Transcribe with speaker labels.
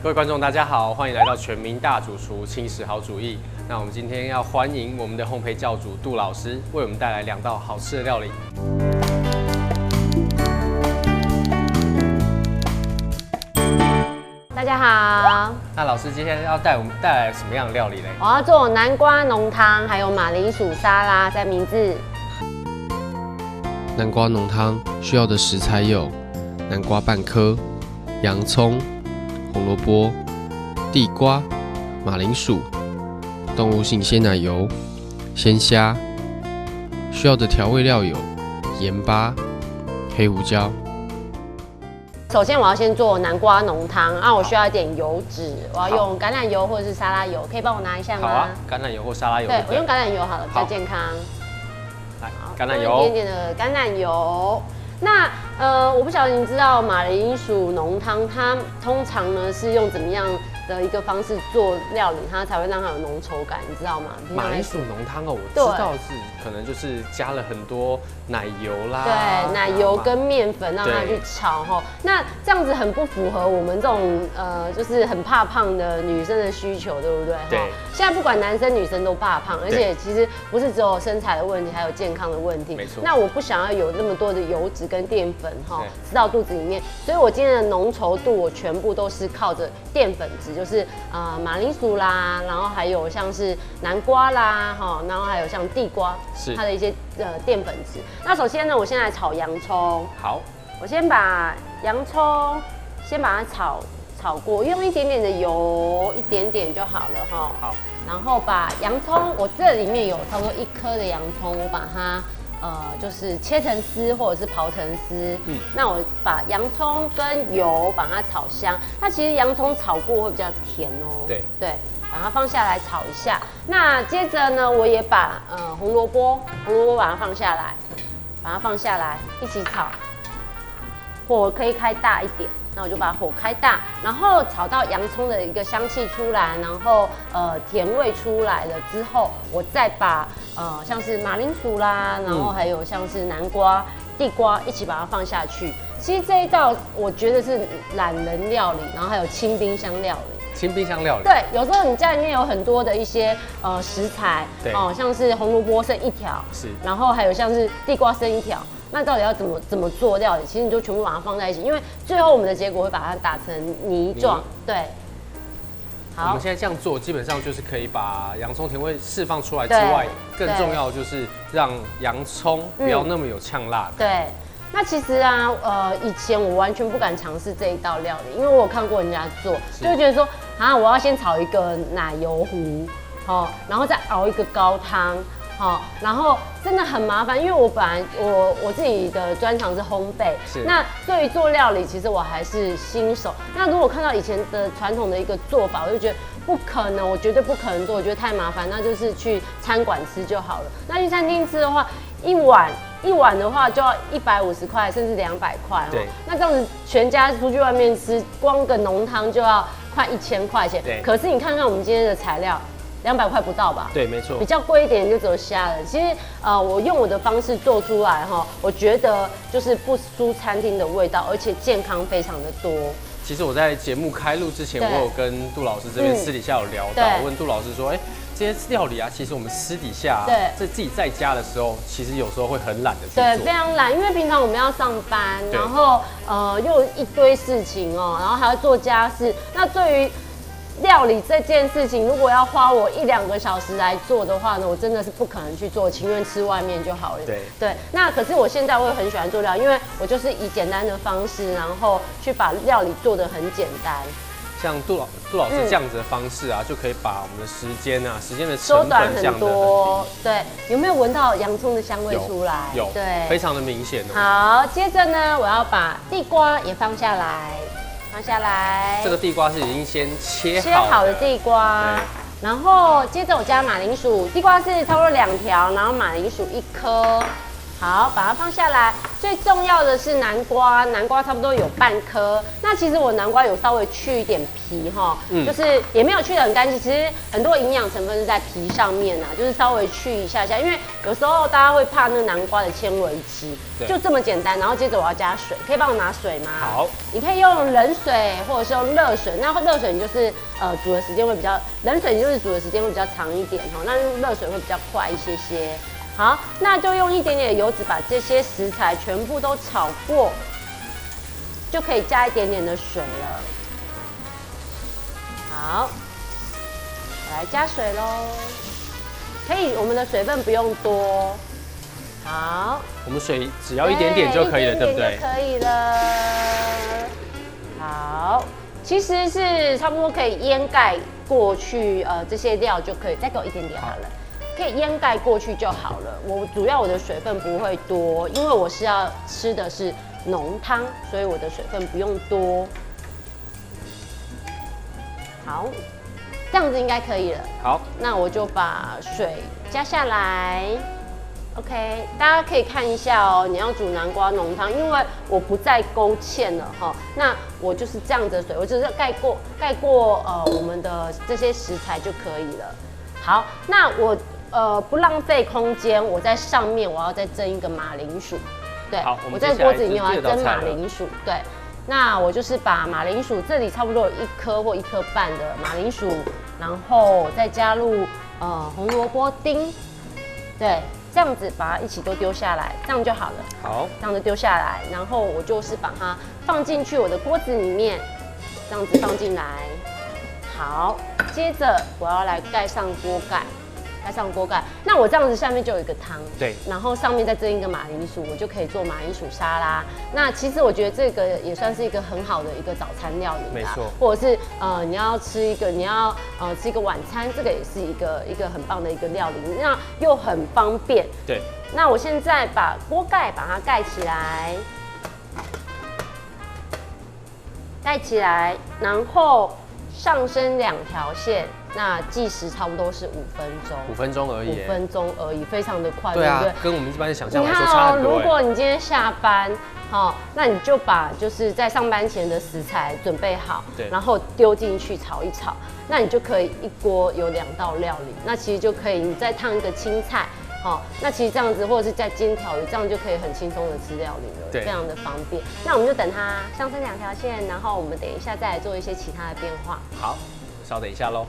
Speaker 1: 各位观众，大家好，欢迎来到全民大主厨轻食好主意。那我们今天要欢迎我们的烘焙教主杜老师，为我们带来2道好吃的料理。
Speaker 2: 大家好，
Speaker 1: 那老师今天要带我们带来什么样的料理呢？
Speaker 2: 我要做南瓜浓汤，还有马铃薯沙拉，三明治。
Speaker 3: 南瓜浓汤需要的食材有南瓜半颗、洋葱、红萝卜、地瓜、马铃薯、动物性鲜奶油、鲜虾。需要的调味料有盐巴、黑胡椒。
Speaker 2: 首先我要先做南瓜浓汤，我需要一点油脂，我要用橄榄油或者是沙拉油，可以帮我拿一下吗？
Speaker 1: 好啊，橄榄油或沙拉油。
Speaker 2: 对，我用橄榄油好了，比较健康。
Speaker 1: 来，橄榄油，
Speaker 2: 一点点的橄榄油。那我不晓得你知道马铃薯浓汤，它通常呢是用怎么样的一个方式做料理，它才会让它有浓稠感，你知道吗？
Speaker 1: 马铃薯浓汤哦，我知道是可能就是加了很多奶油啦，
Speaker 2: 对，奶油跟面粉让它去炒哈。那这样子很不符合我们这种就是很怕胖的女生的需求，对不对？
Speaker 1: 对。
Speaker 2: 现在不管男生女生都怕胖，而且其实不是只有身材的问题，还有健康的问题。
Speaker 1: 没错。
Speaker 2: 那我不想要有那么多的油脂跟淀粉哈吃到肚子里面，所以我今天的浓稠度我全部都是靠着淀粉质，就是马铃薯啦，然后还有像是南瓜啦哈，然后还有像地瓜，是它的一些淀粉质。那首先呢，我先来炒洋葱。
Speaker 1: 好，
Speaker 2: 我先把洋葱先把它炒过，用一点点的油，一点点就好了哈。
Speaker 1: 好，
Speaker 2: 然后把洋葱，我这里面有差不多1颗的洋葱，我把它就是切成丝或者是刨成丝。那我把洋葱跟油把它炒香。那其实洋葱炒过会比较甜哦。
Speaker 1: 对。
Speaker 2: 把它放下来炒一下。那接着呢，我也把红萝卜把它放下来，一起炒。火可以开大一点，那我就把火开大，然后炒到洋葱的一个香气出来，然后甜味出来了之后，我再把像是马铃薯啦，然后还有像是南瓜、地瓜一起把它放下去。其实这一道我觉得是懒人料理，然后还有轻冰箱料理。
Speaker 1: 轻冰箱料理。
Speaker 2: 对，有时候你家里面有很多的一些食材，像是红萝卜剩1条，
Speaker 1: 是，然
Speaker 2: 后还有像是地瓜剩1条。那到底要怎么做料理？其实你就全部把它放在一起，因为最后我们的结果会把它打成泥状。对，
Speaker 1: 好，我们现在这样做，基本上就是可以把洋葱甜味释放出来之外，更重要的就是让洋葱不要那么有呛辣。
Speaker 2: 对，那其实啊，以前我完全不敢尝试这一道料理，因为我有看过人家做，就会觉得说我要先炒一个奶油糊，然后再熬一个高汤。然后真的很麻烦，因为我本来我自己的专长是烘焙，那对于做料理，其实我还是新手。那如果看到以前的传统的一个做法，我就觉得不可能，我绝对不可能做，我觉得太麻烦，那就是去餐馆吃就好了。那去餐厅吃的话，一碗的话就要150块，甚至200块。对，那这样子全家出去外面吃，光个浓汤就要快1000块钱。对，可是你看看我们今天的材料。200块不到吧？
Speaker 1: 对，没错。
Speaker 2: 比较贵一点就只有虾了。其实我用我的方式做出来我觉得就是不输餐厅的味道，而且健康非常的多。
Speaker 1: 其实我在节目开录之前，我有跟杜老师这边私底下有聊到，问杜老师说，这些料理啊，其实我们私底下自己在家的时候，其实有时候会很懒的去做。
Speaker 2: 对，非常懒，因为平常我们要上班，然后又一堆事情然后还要做家事。那对于料理这件事情，如果要花我1-2个小时来做的话呢，我真的是不可能去做，情愿吃外面就好了。对。那可是我现在我也很喜欢做料理，因为我就是以简单的方式，然后去把料理做得很简单。
Speaker 1: 像杜老师这样子的方式啊，就可以把我们的时间的
Speaker 2: 缩短很多。对，有没有闻到洋葱的香味出来？
Speaker 1: 有，对，非常的明显
Speaker 2: 好，接着呢，我要把地瓜也放下来。
Speaker 1: 这个地瓜是已经先切
Speaker 2: 好的地瓜，然后接着我加马铃薯，地瓜是差不多2条，然后马铃薯1颗。好，把它放下来。最重要的是南瓜，南瓜差不多有半颗。那其实我南瓜有稍微去一点皮哈，就是也没有去得很干净。其实很多营养成分是在皮上面啊，就是稍微去一下下。因为有时候大家会怕那南瓜的纤维质，就这么简单。然后接着我要加水，可以帮我拿水吗？
Speaker 1: 好，
Speaker 2: 你可以用冷水或者是用热水。那热水你就是煮的时间会比较，冷水就是煮的时间会比较长一点哈。那用热水会比较快一些些。好，那就用一点点的油脂把这些食材全部都炒过，就可以加一点点的水了。好，来加水喽。可以，我们的水分不用多。好，
Speaker 1: 我们水只要一点点就可以了，对不对？
Speaker 2: 可以了。好，其实是差不多可以淹盖过去，这些料就可以，再给我一点点好了。可以淹盖过去就好了。我主要我的水分不会多，因为我是要吃的是浓汤，所以我的水分不用多。好，这样子应该可以了。
Speaker 1: 好，
Speaker 2: 那我就把水加下来。OK， 大家可以看一下哦。你要煮南瓜浓汤，因为我不再勾芡了哈。那我就是这样子的水，我只是盖过我们的这些食材就可以了。好，那我不浪费空间，我在上面我要再蒸一个马铃薯。对，我在锅子里面我要蒸马铃薯。对，那我就是把马铃薯这里差不多有1颗或1颗半的马铃薯，然后再加入红萝卜丁。对。这样子把它一起都丢下来，这样就好了。
Speaker 1: 好，
Speaker 2: 这样子丢下来，然后我就是把它放进去我的锅子里面，这样子放进来。好，接着我要来盖上锅盖，那我这样子下面就有一个汤，
Speaker 1: 对，
Speaker 2: 然后上面再蒸一个马铃薯，我就可以做马铃薯沙拉。那其实我觉得这个也算是一个很好的一个早餐料理，
Speaker 1: 没错。
Speaker 2: 或者是你要吃一个晚餐，这个也是一个很棒的一个料理，那又很方便。
Speaker 1: 对。
Speaker 2: 那我现在把锅盖把它盖起来，然后上升2条线。那计时差不多是5分钟
Speaker 1: ，5分钟而已，5
Speaker 2: 分钟而已，非常的快，
Speaker 1: 对啊，
Speaker 2: 对不对？
Speaker 1: 跟我们一般的想象来说差很多。
Speaker 2: 如果你今天下班，那你就把就是在上班前的食材准备好，
Speaker 1: 对，
Speaker 2: 然后丢进去炒一炒，那你就可以一锅有2道料理，那其实就可以你再烫一个青菜。那其实这样子，或者是再煎条鱼，这样就可以很轻松的吃料理了，非常的方便。那我们就等它上升2条线，然后我们等一下再来做一些其他的变化。
Speaker 1: 好，稍等一下喽。